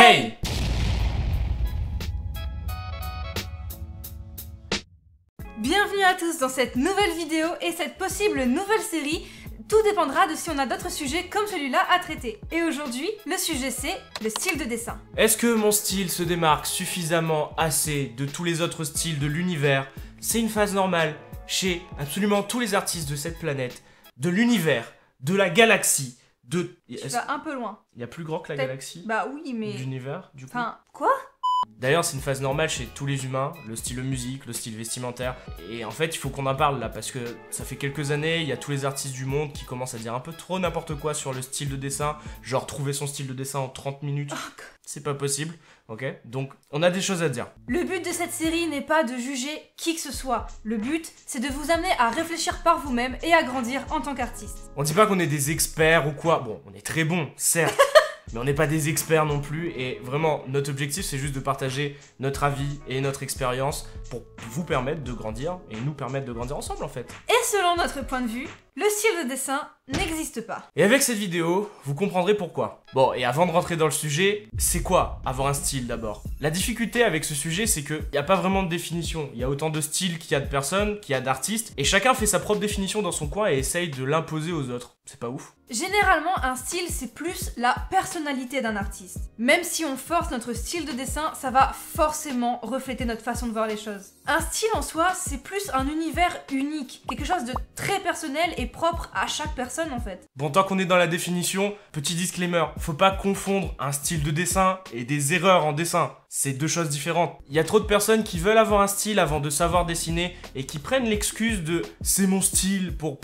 Hey! Bienvenue à tous dans cette nouvelle vidéo et cette possible nouvelle série. Tout dépendra de si on a d'autres sujets comme celui-là à traiter. Et aujourd'hui, le sujet c'est le style de dessin. Est-ce que mon style se démarque suffisamment assez de tous les autres styles de l'univers? C'est une phase normale chez absolument tous les artistes de cette planète, de l'univers, de la galaxie, de... Tu vas un peu loin. Il y a plus grand que la galaxie? Bah oui, mais... L'univers, du coup. Enfin, quoi? D'ailleurs, c'est une phase normale chez tous les humains, le style musique, le style vestimentaire. Et en fait, il faut qu'on en parle là, parce que ça fait quelques années, il y a tous les artistes du monde qui commencent à dire un peu trop n'importe quoi sur le style de dessin. Genre, trouver son style de dessin en 30 minutes, c'est pas possible, ok? Donc, on a des choses à dire. Le but de cette série n'est pas de juger qui que ce soit. Le but, c'est de vous amener à réfléchir par vous-même et à grandir en tant qu'artiste. On dit pas qu'on est des experts ou quoi, bon, on est très bons, certes. Mais on n'est pas des experts non plus, et vraiment, notre objectif, c'est juste de partager notre avis et notre expérience pour vous permettre de grandir, et nous permettre de grandir ensemble, en fait. Et selon notre point de vue, le style de dessin n'existe pas. Et avec cette vidéo, vous comprendrez pourquoi. Bon, et avant de rentrer dans le sujet, c'est quoi avoir un style d'abord? La difficulté avec ce sujet, c'est qu'il n'y a pas vraiment de définition. Il y a autant de styles qu'il y a de personnes, qu'il y a d'artistes, et chacun fait sa propre définition dans son coin et essaye de l'imposer aux autres. C'est pas ouf? Généralement, un style, c'est plus la personnalité d'un artiste. Même si on force notre style de dessin, ça va forcément refléter notre façon de voir les choses. Un style en soi, c'est plus un univers unique, quelque chose de très personnel et propre à chaque personne en fait. Bon, tant qu'on est dans la définition, petit disclaimer, faut pas confondre un style de dessin et des erreurs en dessin. C'est deux choses différentes. Il y a trop de personnes qui veulent avoir un style avant de savoir dessiner et qui prennent l'excuse de « c'est mon style » pour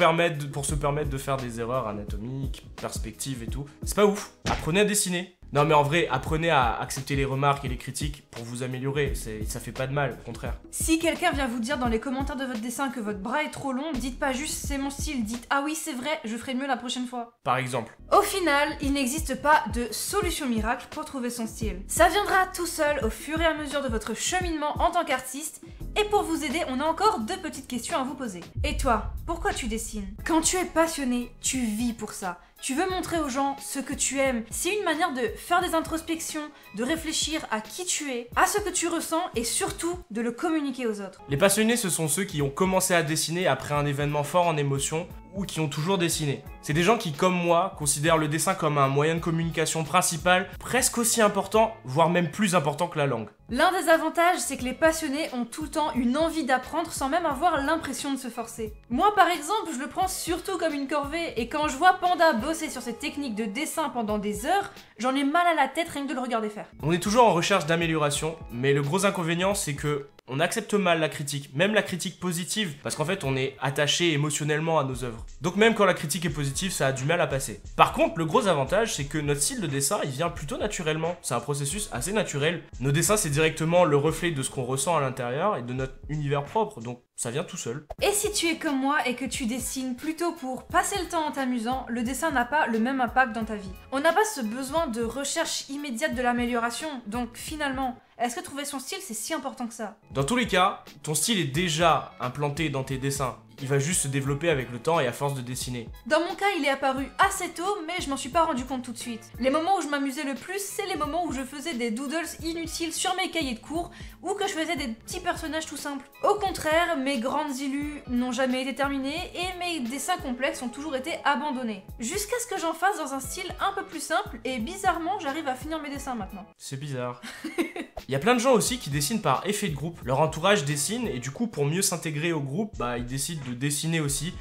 se permettre de faire des erreurs anatomiques, perspectives et tout. C'est pas ouf. Apprenez à dessiner. Non mais en vrai, apprenez à accepter les remarques et les critiques pour vous améliorer, ça fait pas de mal, au contraire. Si quelqu'un vient vous dire dans les commentaires de votre dessin que votre bras est trop long, dites pas juste c'est mon style, dites ah oui c'est vrai, je ferai mieux la prochaine fois. Par exemple. Au final, il n'existe pas de solution miracle pour trouver son style. Ça viendra tout seul au fur et à mesure de votre cheminement en tant qu'artiste. Et pour vous aider, on a encore deux petites questions à vous poser. Et toi, pourquoi tu dessines? Quand tu es passionné, tu vis pour ça. Tu veux montrer aux gens ce que tu aimes. C'est une manière de faire des introspections, de réfléchir à qui tu es, à ce que tu ressens et surtout de le communiquer aux autres. Les passionnés, ce sont ceux qui ont commencé à dessiner après un événement fort en émotion ou qui ont toujours dessiné. C'est des gens qui, comme moi, considèrent le dessin comme un moyen de communication principal, presque aussi important, voire même plus important que la langue. L'un des avantages, c'est que les passionnés ont tout le temps une envie d'apprendre sans même avoir l'impression de se forcer. Moi, par exemple, je le prends surtout comme une corvée, et quand je vois Panda bosser sur cette technique de dessin pendant des heures, j'en ai mal à la tête rien que de le regarder faire. On est toujours en recherche d'amélioration, mais le gros inconvénient, c'est que on accepte mal la critique, même la critique positive, parce qu'en fait on est attaché émotionnellement à nos œuvres. Donc même quand la critique est positive, ça a du mal à passer. Par contre, le gros avantage, c'est que notre style de dessin, il vient plutôt naturellement. C'est un processus assez naturel. Nos dessins, c'est directement le reflet de ce qu'on ressent à l'intérieur et de notre univers propre, donc ça vient tout seul. Et si tu es comme moi et que tu dessines plutôt pour passer le temps en t'amusant, le dessin n'a pas le même impact dans ta vie. On n'a pas ce besoin de recherche immédiate de l'amélioration, donc finalement, est-ce que trouver son style c'est si important que ça? Dans tous les cas, ton style est déjà implanté dans tes dessins. Il va juste se développer avec le temps et à force de dessiner. Dans mon cas, il est apparu assez tôt, mais je m'en suis pas rendu compte tout de suite. Les moments où je m'amusais le plus, c'est les moments où je faisais des doodles inutiles sur mes cahiers de cours ou que je faisais des petits personnages tout simples. Au contraire, mes grandes illus n'ont jamais été terminées et mes dessins complexes ont toujours été abandonnés. Jusqu'à ce que j'en fasse dans un style un peu plus simple et bizarrement, j'arrive à finir mes dessins maintenant. C'est bizarre. Il y a plein de gens aussi qui dessinent par effet de groupe. Leur entourage dessine et du coup, pour mieux s'intégrer au groupe, ils décident de dessiner aussi.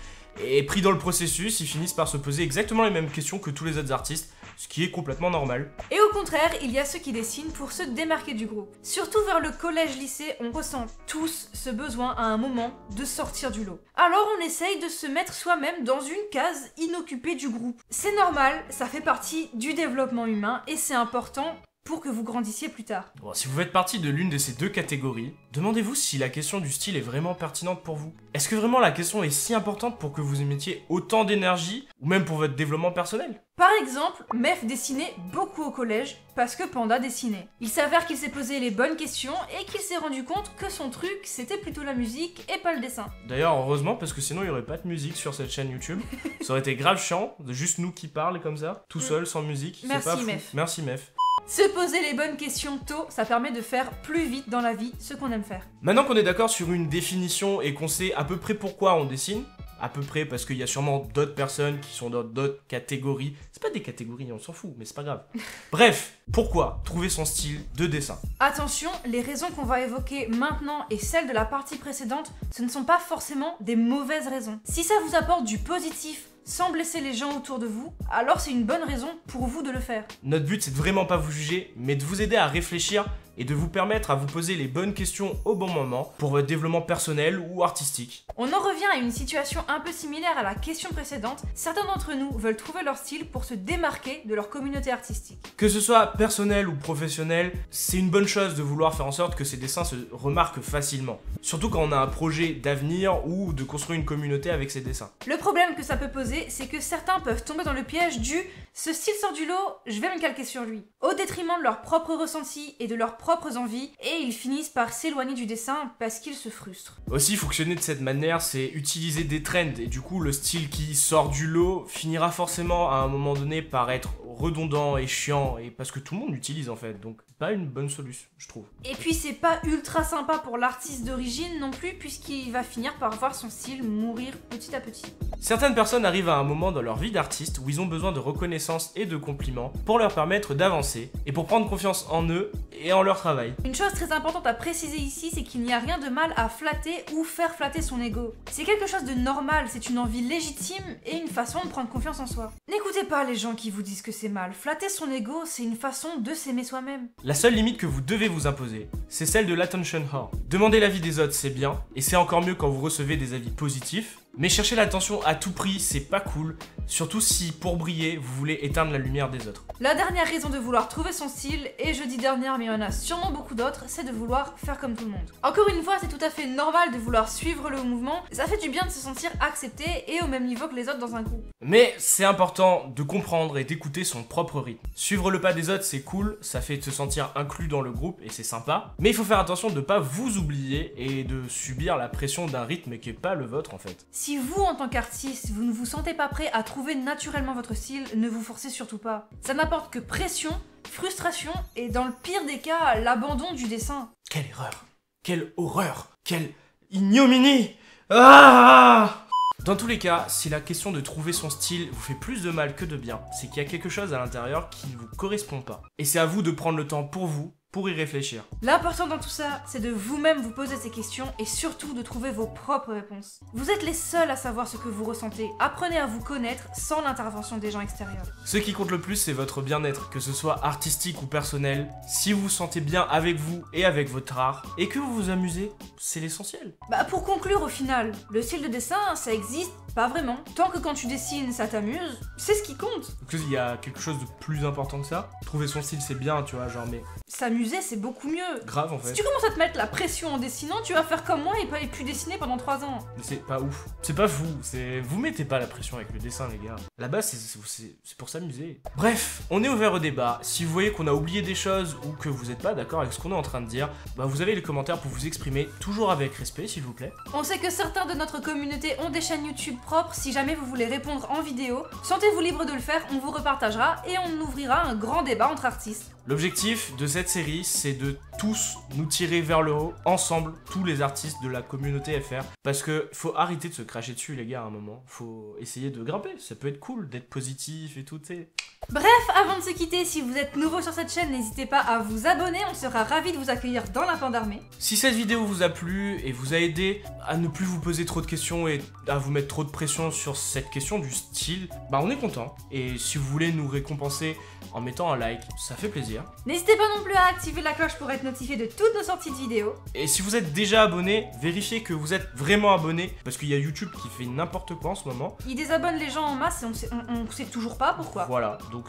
Et pris dans le processus, ils finissent par se poser exactement les mêmes questions que tous les autres artistes, ce qui est complètement normal. Et au contraire, il y a ceux qui dessinent pour se démarquer du groupe. Surtout vers le collège-lycée, on ressent tous ce besoin à un moment de sortir du lot. Alors on essaye de se mettre soi-même dans une case inoccupée du groupe. C'est normal, ça fait partie du développement humain et c'est important pour que vous grandissiez plus tard. Bon, si vous faites partie de l'une de ces deux catégories, demandez-vous si la question du style est vraiment pertinente pour vous. Est-ce que vraiment la question est si importante pour que vous y mettiez autant d'énergie, ou même pour votre développement personnel? Par exemple, Mef dessinait beaucoup au collège parce que Panda dessinait. Il s'avère qu'il s'est posé les bonnes questions et qu'il s'est rendu compte que son truc c'était plutôt la musique et pas le dessin. D'ailleurs heureusement parce que sinon il n'y aurait pas de musique sur cette chaîne YouTube. Ça aurait été grave chiant de juste nous qui parlent comme ça, tout seul, sans musique. Merci c'est pas fou. Mef. Merci Mef. Se poser les bonnes questions tôt, ça permet de faire plus vite dans la vie ce qu'on aime faire. Maintenant qu'on est d'accord sur une définition et qu'on sait à peu près pourquoi on dessine, à peu près parce qu'il y a sûrement d'autres personnes qui sont dans d'autres catégories. C'est pas des catégories, on s'en fout, mais c'est pas grave. Bref, pourquoi trouver son style de dessin? Attention, les raisons qu'on va évoquer maintenant et celles de la partie précédente, ce ne sont pas forcément des mauvaises raisons. Si ça vous apporte du positif sans blesser les gens autour de vous, alors c'est une bonne raison pour vous de le faire. Notre but, c'est de vraiment pas vous juger, mais de vous aider à réfléchir et de vous permettre à vous poser les bonnes questions au bon moment pour votre développement personnel ou artistique. On en revient à une situation un peu similaire à la question précédente. Certains d'entre nous veulent trouver leur style pour se démarquer de leur communauté artistique. Que ce soit personnel ou professionnel, c'est une bonne chose de vouloir faire en sorte que ces dessins se remarquent facilement. Surtout quand on a un projet d'avenir ou de construire une communauté avec ces dessins. Le problème que ça peut poser, c'est que certains peuvent tomber dans le piège du « ce style sort du lot, je vais me calquer sur lui », au détriment de leurs propres ressentis et de leurs propres envies, et ils finissent par s'éloigner du dessin parce qu'ils se frustrent. Aussi, fonctionner de cette manière, c'est utiliser des trends, et du coup, le style qui sort du lot finira forcément à un moment donné par être redondant et chiant, et parce que tout le monde l'utilise en fait, donc pas une bonne solution, je trouve. Et puis c'est pas ultra sympa pour l'artiste d'origine non plus, puisqu'il va finir par voir son style mourir petit à petit. Certaines personnes arrivent à un moment dans leur vie d'artiste où ils ont besoin de reconnaissance et de compliments pour leur permettre d'avancer et pour prendre confiance en eux et en leur travail. Une chose très importante à préciser ici, c'est qu'il n'y a rien de mal à flatter ou faire flatter son ego. C'est quelque chose de normal, c'est une envie légitime et une façon de prendre confiance en soi. N'écoutez pas les gens qui vous disent que c'est mal. Flatter son ego, c'est une façon de s'aimer soi-même. La seule limite que vous devez vous imposer, c'est celle de l'attention whore. Demander l'avis des autres, c'est bien, et c'est encore mieux quand vous recevez des avis positifs, mais chercher l'attention à tout prix, c'est pas cool, surtout si, pour briller, vous voulez éteindre la lumière des autres. La dernière raison de vouloir trouver son style, et je dis dernière mais il y en a sûrement beaucoup d'autres, c'est de vouloir faire comme tout le monde. Encore une fois, c'est tout à fait normal de vouloir suivre le mouvement, ça fait du bien de se sentir accepté et au même niveau que les autres dans un groupe. Mais c'est important de comprendre et d'écouter son propre rythme. Suivre le pas des autres, c'est cool, ça fait te sentir inclus dans le groupe et c'est sympa, mais il faut faire attention de ne pas vous oublier et de subir la pression d'un rythme qui est pas le vôtre en fait. Si vous, en tant qu'artiste, vous ne vous sentez pas prêt à trouver naturellement votre style, ne vous forcez surtout pas. Ça n'apporte que pression, frustration et dans le pire des cas, l'abandon du dessin. Quelle erreur! Quelle horreur! Quelle ignominie! Ah! Dans tous les cas, si la question de trouver son style vous fait plus de mal que de bien, c'est qu'il y a quelque chose à l'intérieur qui ne vous correspond pas. Et c'est à vous de prendre le temps pour y réfléchir. L'important dans tout ça, c'est de vous-même vous poser ces questions et surtout de trouver vos propres réponses. Vous êtes les seuls à savoir ce que vous ressentez. Apprenez à vous connaître sans l'intervention des gens extérieurs. Ce qui compte le plus, c'est votre bien-être, que ce soit artistique ou personnel. Si vous vous sentez bien avec vous et avec votre art, et que vous vous amusez, c'est l'essentiel. Bah pour conclure au final, le style de dessin, ça existe pas vraiment. Tant que quand tu dessines, ça t'amuse, c'est ce qui compte. Donc il y a quelque chose de plus important que ça. Trouver son style, c'est bien, tu vois, genre, mais... S'amuser, c'est beaucoup mieux. Grave, en fait. Si tu commences à te mettre la pression en dessinant, tu vas faire comme moi et plus dessiner pendant 3 ans. Mais c'est pas ouf. C'est pas vous, c'est... Vous mettez pas la pression avec le dessin, les gars. Là-bas, c'est pour s'amuser. Bref, on est ouvert au débat. Si vous voyez qu'on a oublié des choses ou que vous êtes pas d'accord avec ce qu'on est en train de dire, bah vous avez les commentaires pour vous exprimer, toujours avec respect, s'il vous plaît. On sait que certains de notre communauté ont des chaînes YouTube propres. Si jamais vous voulez répondre en vidéo, sentez-vous libre de le faire, on vous repartagera et on ouvrira un grand débat entre artistes. L'objectif de cette série, c'est de tous nous tirer vers le haut, ensemble, tous les artistes de la communauté FR. Parce que faut arrêter de se cracher dessus, les gars, à un moment. Faut essayer de grimper, ça peut être cool, d'être positif et tout, tu sais. Bref, avant de se quitter, si vous êtes nouveau sur cette chaîne, n'hésitez pas à vous abonner, on sera ravis de vous accueillir dans la Panda Armée. Si cette vidéo vous a plu et vous a aidé à ne plus vous poser trop de questions et à vous mettre trop de pression sur cette question du style, bah on est content. Et si vous voulez nous récompenser en mettant un like, ça fait plaisir. N'hésitez pas non plus à activer la cloche pour être notifié de toutes nos sorties de vidéos. Et si vous êtes déjà abonné, vérifiez que vous êtes vraiment abonné, parce qu'il y a YouTube qui fait n'importe quoi en ce moment. Il désabonne les gens en masse et on sait toujours pas pourquoi. Voilà, donc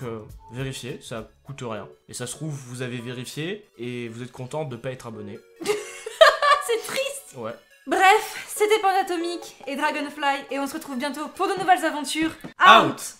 vérifiez, ça coûte rien. Et ça se trouve, vous avez vérifié et vous êtes content de pas être abonné. C'est triste. Ouais. Bref, c'était Panda Atomique et Dragonfly et on se retrouve bientôt pour de nouvelles aventures. Out.